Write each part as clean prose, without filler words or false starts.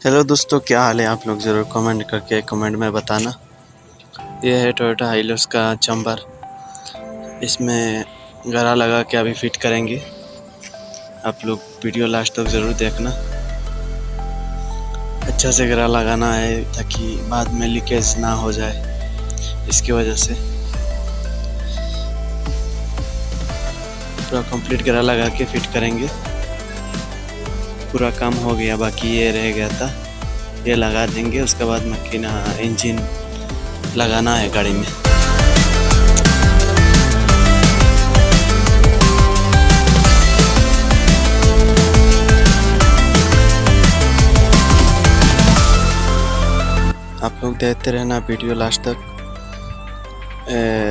Hello दोस्तों, क्या हाल है। आप लोग ज़रूर कमेंट करके कमेंट में बताना। ये है टोयोटा हाइलक्स का चैम्बर। इसमें गरा लगा के अभी फिट करेंगे। आप लोग वीडियो लास्ट तक ज़रूर देखना। अच्छा से गरा लगाना है ताकि बाद में लीकेज ना हो जाए, इसकी वजह से पूरा कंप्लीट गरा लगा के फिट करेंगे। पूरा काम हो गया, बाकी ये रह गया था, ये लगा देंगे। उसके बाद मकीना इंजन लगाना है गाड़ी में। आप लोग देखते रहना वीडियो लास्ट तक।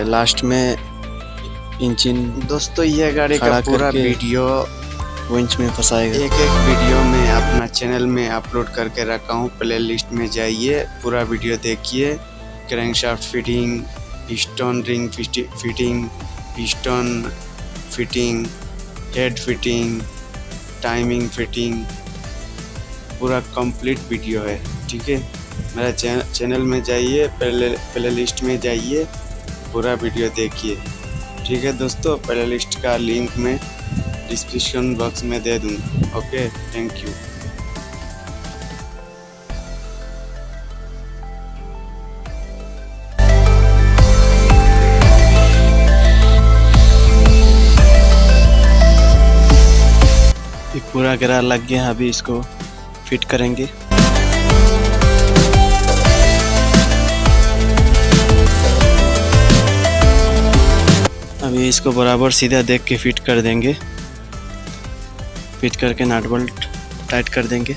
लास्ट में इंजन दोस्तों ये गाड़ी का खड़ा पूरा करके वीडियो विंच में फंसाएगा। एक वीडियो में अपना चैनल में अपलोड करके रखा हूँ। प्ले लिस्ट में जाइए, पूरा वीडियो देखिए। Crankshaft fitting, piston ring fitting, piston fitting, head fitting, timing fitting, पूरा कंप्लीट वीडियो है। ठीक है, मेरा चैनल में जाइए, प्ले लिस्ट में जाइए, पूरा वीडियो देखिए। ठीक है दोस्तों, प्ले लिस्ट का लिंक मैं डिस्क्रिप्शन बॉक्स में दे दूँगा। Okay, thank you. ये पूरा गरा लग गया, अभी इसको फिट करेंगे। अभी इसको बराबर सीधा देख के फिट कर देंगे। फिट करके नट बोल्ट टाइट कर देंगे।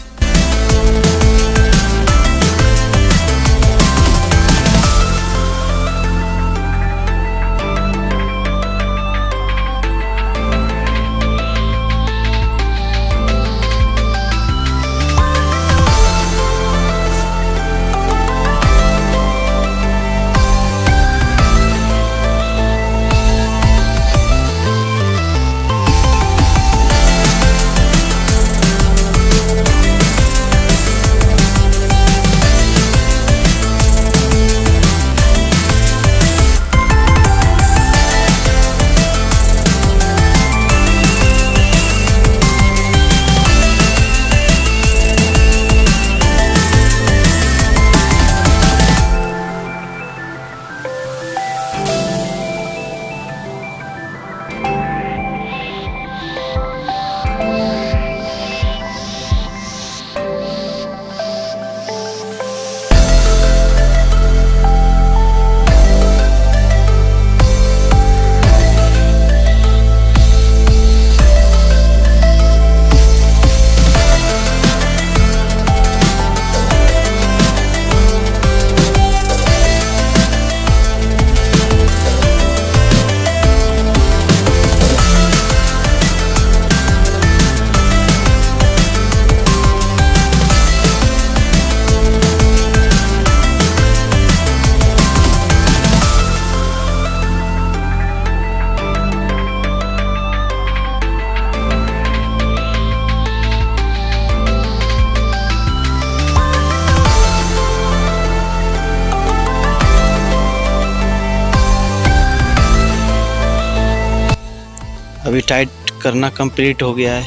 अभी टाइट करना कंप्लीट हो गया है,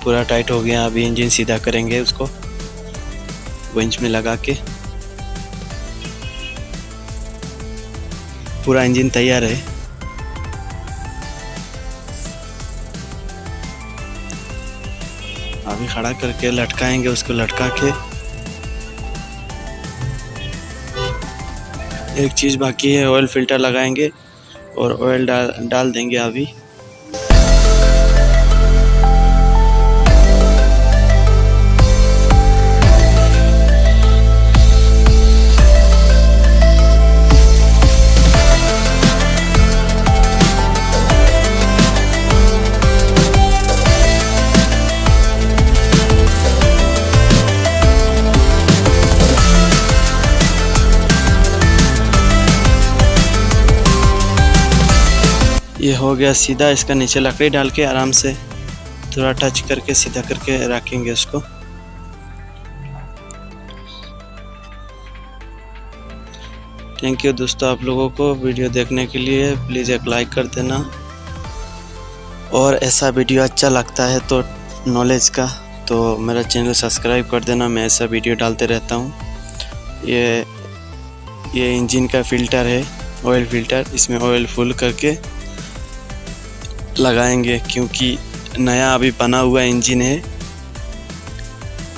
पूरा टाइट हो गया। अभी इंजन सीधा करेंगे, उसको विंच में लगा के। पूरा इंजन तैयार है। अभी खड़ा करके लटकाएंगे, उसको लटका के। एक चीज़ बाकी है, ऑयल फिल्टर लगाएंगे और ऑयल डाल देंगे अभी। ये हो गया सीधा। इसका नीचे लकड़ी डाल के आराम से थोड़ा टच करके सीधा करके रखेंगे उसको। थैंक यू दोस्तों आप लोगों को वीडियो देखने के लिए। प्लीज़ एक लाइक कर देना, और ऐसा वीडियो अच्छा लगता है तो नॉलेज का, तो मेरा चैनल सब्सक्राइब कर देना। मैं ऐसा वीडियो डालते रहता हूँ। ये इंजन का फ़िल्टर है, ऑयल फ़िल्टर। इसमें ऑयल फुल करके लगाएंगे, क्योंकि नया अभी बना हुआ इंजन है।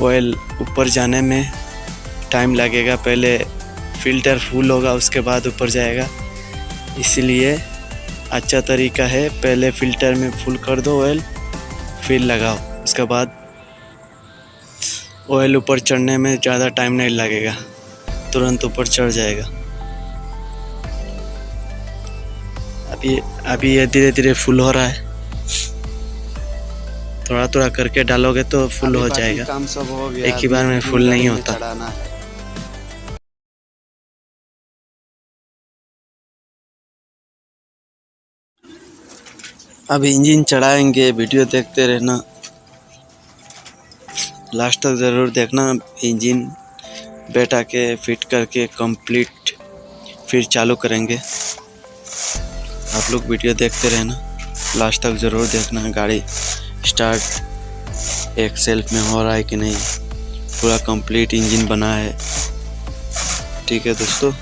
ऑयल ऊपर जाने में टाइम लगेगा, पहले फ़िल्टर फुल होगा उसके बाद ऊपर जाएगा। इसलिए अच्छा तरीका है, पहले फ़िल्टर में फुल कर दो ऑयल, फिर लगाओ। उसके बाद ऑयल ऊपर चढ़ने में ज़्यादा टाइम नहीं लगेगा, तुरंत ऊपर चढ़ जाएगा। अभी ये धीरे धीरे फुल हो रहा है, थोड़ा थोड़ा करके डालोगे तो फुल हो जाएगा। काम सब हो गया, एक ही बार में फुल नहीं होता। अब इंजन चढ़ाएंगे, वीडियो देखते रहना, लास्ट तक ज़रूर देखना। इंजन बैठा के फिट करके कंप्लीट फिर चालू करेंगे। आप लोग वीडियो देखते रहना, लास्ट तक ज़रूर देखना। गाड़ी स्टार्ट एक सेल्फ में हो रहा है कि नहीं, पूरा कंप्लीट इंजन बना है। ठीक है दोस्तों।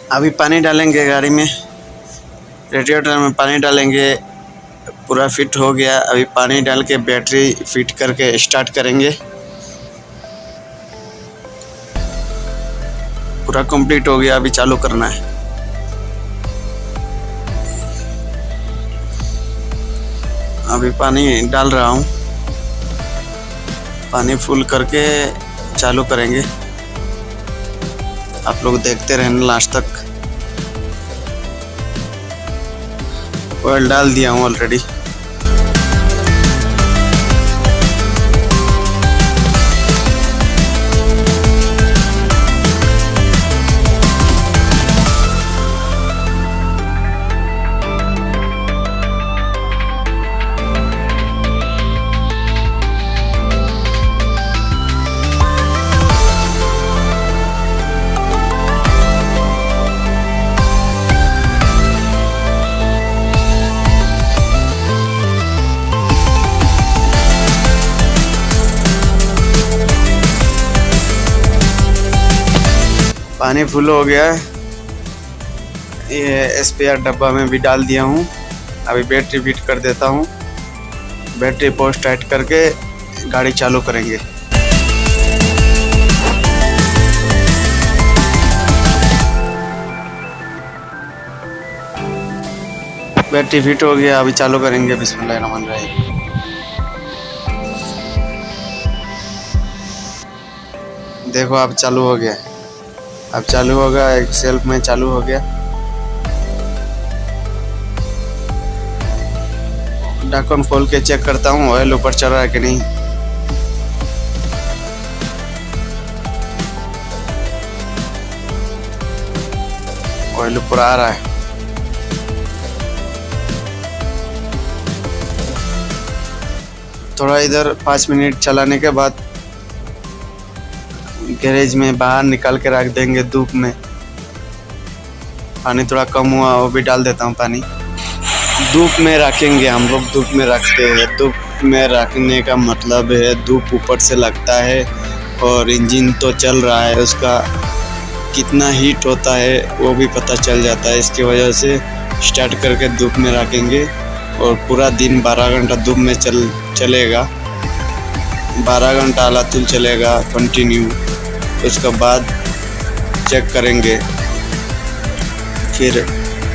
अभी पानी डालेंगे गाड़ी में, रेडिएटर में पानी डालेंगे। पूरा फिट हो गया। अभी पानी डाल के बैटरी फिट करके स्टार्ट करेंगे। पूरा कंप्लीट हो गया, अभी चालू करना है। अभी पानी डाल रहा हूँ, पानी फुल करके चालू करेंगे। आप लोग देखते रहना लास्ट तक। ऑयल डाल दिया हूँ ऑलरेडी। पानी फुल हो गया है। ये स्पेयर डब्बा में भी डाल दिया हूँ। अभी बैटरी फिट कर देता हूँ। बैटरी पोस्ट टाइट करके गाड़ी चालू करेंगे। बैटरी फिट हो गया, अभी चालू करेंगे। बिस्मिल्लाहिर्रहमानिर्रहीम। देखो अब चालू हो गया। अब चालू होगा, एक सेल्फ में चालू हो गया। ढक्कन खोल के चेक करता हूँ ऑयल ऊपर चल रहा है कि नहीं। ऑयल ऊपर आ रहा है। थोड़ा इधर 5 मिनट चलाने के बाद गैरेज में बाहर निकाल के रख देंगे धूप में। पानी थोड़ा कम हुआ, वो भी डाल देता हूँ पानी। धूप में रखेंगे हम लोग, धूप में रखते हैं। धूप में रखने का मतलब है धूप ऊपर से लगता है और इंजन तो चल रहा है, उसका कितना हीट होता है वो भी पता चल जाता है। इसकी वजह से स्टार्ट करके धूप में रखेंगे और पूरा दिन 12 घंटा धूप में चलेगा। 12 घंटा अलातुल चलेगा कंटिन्यू। उसके बाद चेक करेंगे, फिर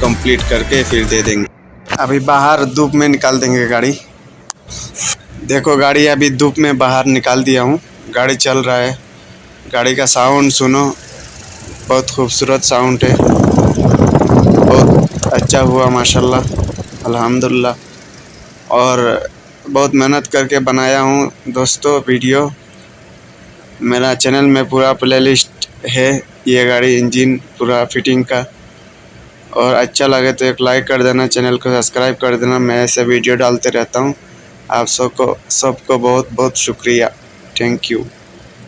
कंप्लीट करके फिर दे देंगे। अभी बाहर धूप में निकाल देंगे गाड़ी। देखो गाड़ी अभी धूप में बाहर निकाल दिया हूँ। गाड़ी चल रहा है। गाड़ी का साउंड सुनो, बहुत खूबसूरत साउंड है। बहुत अच्छा हुआ माशाल्लाह, अल्हम्दुलिल्लाह। और बहुत मेहनत करके बनाया हूँ दोस्तों वीडियो। मेरा चैनल में पूरा प्लेलिस्ट है ये गाड़ी इंजन पूरा फिटिंग का। और अच्छा लगे तो एक लाइक कर देना, चैनल को सब्सक्राइब कर देना। मैं ऐसे वीडियो डालते रहता हूँ। आप सबको बहुत बहुत शुक्रिया। Thank you.